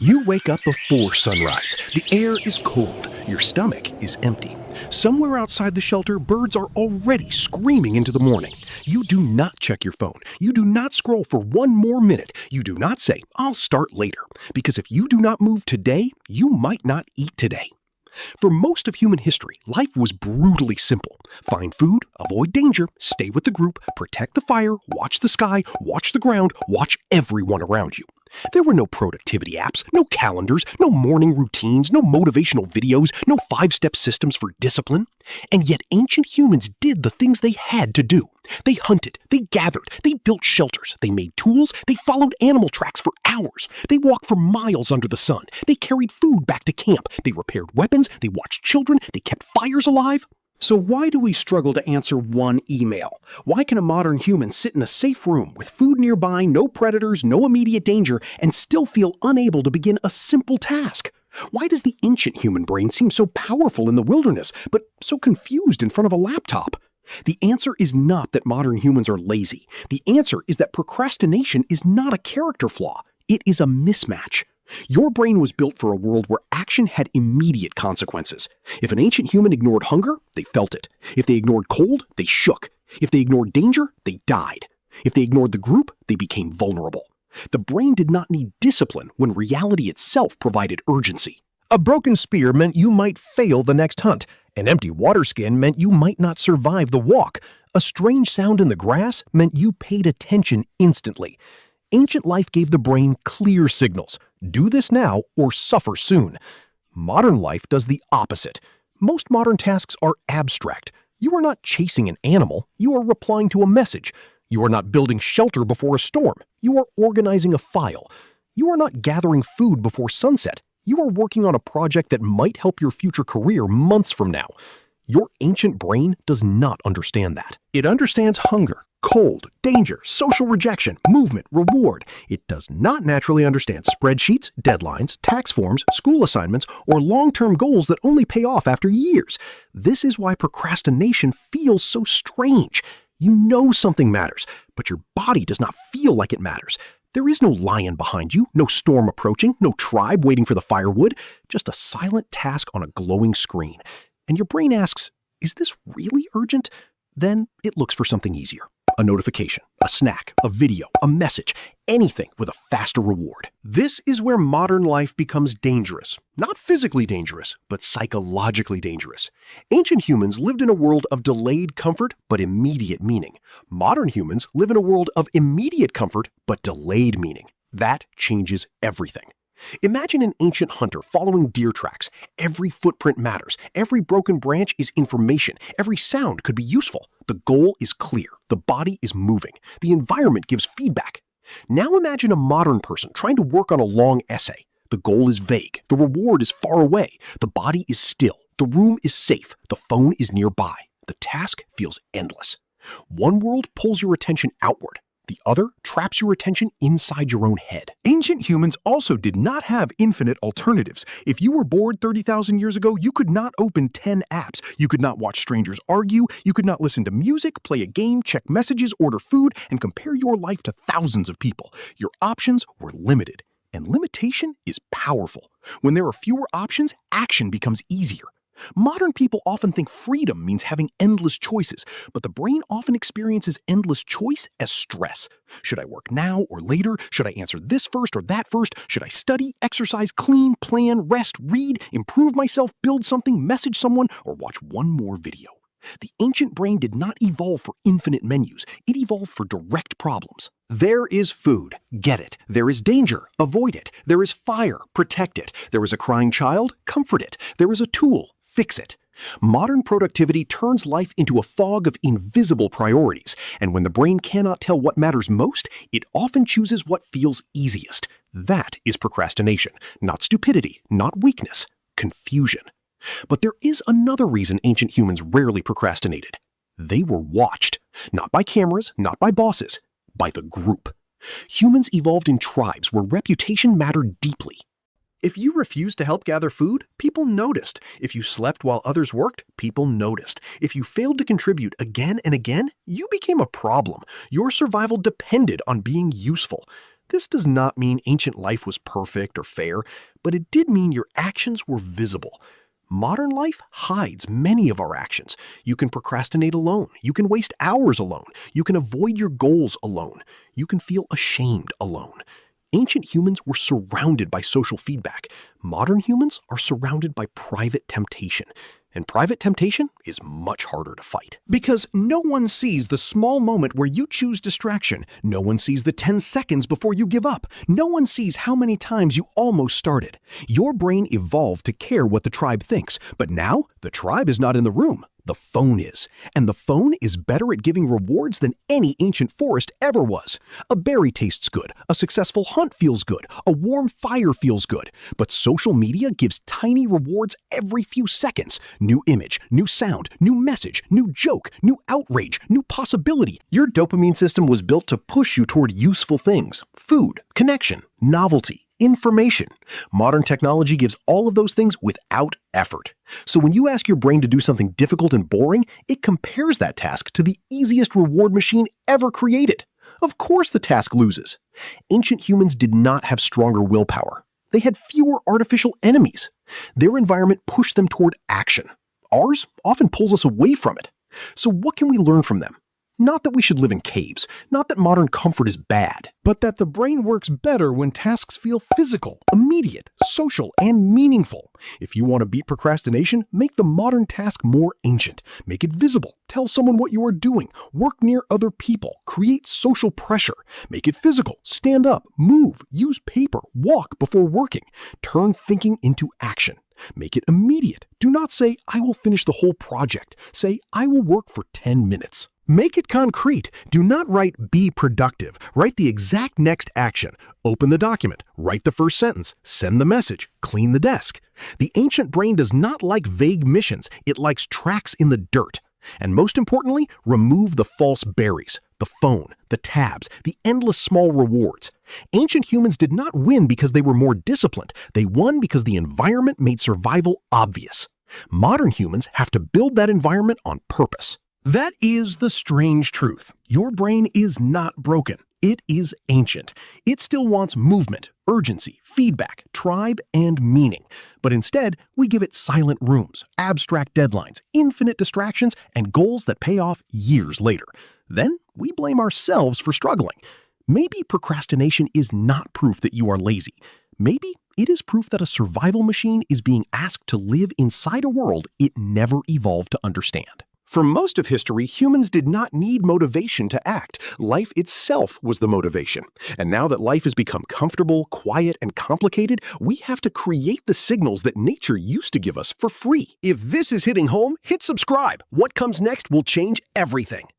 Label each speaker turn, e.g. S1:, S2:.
S1: You wake up before sunrise. The air is cold. Your stomach is empty. Somewhere outside the shelter, birds are already screaming into the morning. You do not check your phone. You do not scroll for one more minute. You do not say, "I'll start later." Because if you do not move today, you might not eat today. For most of human history, life was brutally simple. Find food, avoid danger, stay with the group, protect the fire, watch the sky, watch the ground, watch everyone around you. There were no productivity apps, no calendars, no morning routines, no motivational videos, no five-step systems for discipline. And yet ancient humans did the things they had to do. They hunted, they gathered, they built shelters, they made tools, they followed animal tracks for hours, they walked for miles under the sun, they carried food back to camp, they repaired weapons, they watched children, they kept fires alive. So why do we struggle to answer one email? Why can a modern human sit in a safe room with food nearby, no predators, no immediate danger, and still feel unable to begin a simple task? Why does the ancient human brain seem so powerful in the wilderness, but so confused in front of a laptop? The answer is not that modern humans are lazy. The answer is that procrastination is not a character flaw. It is a mismatch. Your brain was built for a world where action had immediate consequences. If an ancient human ignored hunger, they felt it. If they ignored cold, they shook. If they ignored danger, they died. If they ignored the group, they became vulnerable. The brain did not need discipline when reality itself provided urgency.
S2: A broken spear meant you might fail the next hunt. An empty water skin meant you might not survive the walk. A strange sound in the grass meant you paid attention instantly. Ancient life gave the brain clear signals. Do this now or suffer soon. Modern life does the opposite. Most modern tasks are abstract. You are not chasing an animal. You are replying to a message. You are not building shelter before a storm. You are organizing a file. You are not gathering food before sunset. You are working on a project that might help your future career months from now. Your ancient brain does not understand that. It understands hunger, cold, danger, social rejection, movement, reward. It does not naturally understand spreadsheets, deadlines, tax forms, school assignments, or long-term goals that only pay off after years. This is why procrastination feels so strange. You know something matters, but your body does not feel like it matters. There is no lion behind you, no storm approaching, no tribe waiting for the firewood, just a silent task on a glowing screen. And your brain asks, is this really urgent? Then it looks for something easier. A notification, a snack, a video, a message, anything with a faster reward. This is where modern life becomes dangerous. Not physically dangerous, but psychologically dangerous. Ancient humans lived in a world of delayed comfort, but immediate meaning. Modern humans live in a world of immediate comfort, but delayed meaning. That changes everything. Imagine an ancient hunter following deer tracks. Every footprint matters. Every broken branch is information. Every sound could be useful. The goal is clear. The body is moving. The environment gives feedback. Now imagine a modern person trying to work on a long essay. The goal is vague. The reward is far away. The body is still. The room is safe. The phone is nearby. The task feels endless. One world pulls your attention outward. The other traps your attention inside your own head.
S3: Ancient humans also did not have infinite alternatives. If you were bored 30,000 years ago, you could not open 10 apps. You could not watch strangers argue. You could not listen to music, play a game, check messages, order food, and compare your life to thousands of people. Your options were limited. And limitation is powerful. When there are fewer options, action becomes easier. Modern people often think freedom means having endless choices, but the brain often experiences endless choice as stress. Should I work now or later? Should I answer this first or that first? Should I study, exercise, clean, plan, rest, read, improve myself, build something, message someone, or watch one more video? The ancient brain did not evolve for infinite menus. It evolved for direct problems. There is food. Get it. There is danger. Avoid it. There is fire. Protect it. There is a crying child. Comfort it. There is a tool. Fix it. Modern productivity turns life into a fog of invisible priorities, and when the brain cannot tell what matters most, it often chooses what feels easiest. That is procrastination, not stupidity, not weakness, confusion. But there is another reason ancient humans rarely procrastinated. They were watched, not by cameras, not by bosses, by the group. Humans evolved in tribes where reputation mattered deeply. If you refused to help gather food, people noticed. If you slept while others worked, people noticed. If you failed to contribute again and again, you became a problem. Your survival depended on being useful.
S2: This does not mean ancient life was perfect or fair, but it did mean your actions were visible. Modern life hides many of our actions. You can procrastinate alone. You can waste hours alone. You can avoid your goals alone. You can feel ashamed alone. Ancient humans were surrounded by social feedback. Modern humans are surrounded by private temptation. And private temptation is much harder to fight. Because no one sees the small moment where you choose distraction. No one sees the 10 seconds before you give up. No one sees how many times you almost started. Your brain evolved to care what the tribe thinks. But now, the tribe is not in the room. The phone is. And the phone is better at giving rewards than any ancient forest ever was. A berry tastes good. A successful hunt feels good. A warm fire feels good. But social media gives tiny rewards every few seconds. New image, new sound, new message, new joke, new outrage, new possibility. Your dopamine system was built to push you toward useful things. Food, connection, novelty, information. Modern technology gives all of those things without effort. So when you ask your brain to do something difficult and boring, it compares that task to the easiest reward machine ever created. Of course the task loses. Ancient humans did not have stronger willpower. They had fewer artificial enemies. Their environment pushed them toward action. Ours often pulls us away from it. So what can we learn from them? Not that we should live in caves, not that modern comfort is bad, but that the brain works better when tasks feel physical, immediate, social, and meaningful. If you want to beat procrastination, make the modern task more ancient. Make it visible. Tell someone what you are doing. Work near other people. Create social pressure. Make it physical. Stand up, move, use paper, walk before working. Turn thinking into action. Make it immediate. Do not say, I will finish the whole project. Say, I will work for 10 minutes. Make it concrete. Do not write be productive. Write the exact next action. Open the document. Write the first sentence. Send the message. Clean the desk. The ancient brain does not like vague missions. It likes tracks in the dirt. And most importantly, remove the false berries, the phone, the tabs, the endless small rewards. Ancient humans did not win because they were more disciplined. They won because the environment made survival obvious. Modern humans have to build that environment on purpose. That is the strange truth. Your brain is not broken. It is ancient. It still wants movement, urgency, feedback, tribe, and meaning. But instead, we give it silent rooms, abstract deadlines, infinite distractions, and goals that pay off years later. Then we blame ourselves for struggling. Maybe procrastination is not proof that you are lazy. Maybe it is proof that a survival machine is being asked to live inside a world it never evolved to understand. For most of history, humans did not need motivation to act. Life itself was the motivation. And now that life has become comfortable, quiet, and complicated, we have to create the signals that nature used to give us for free. If this is hitting home, hit subscribe. What comes next will change everything.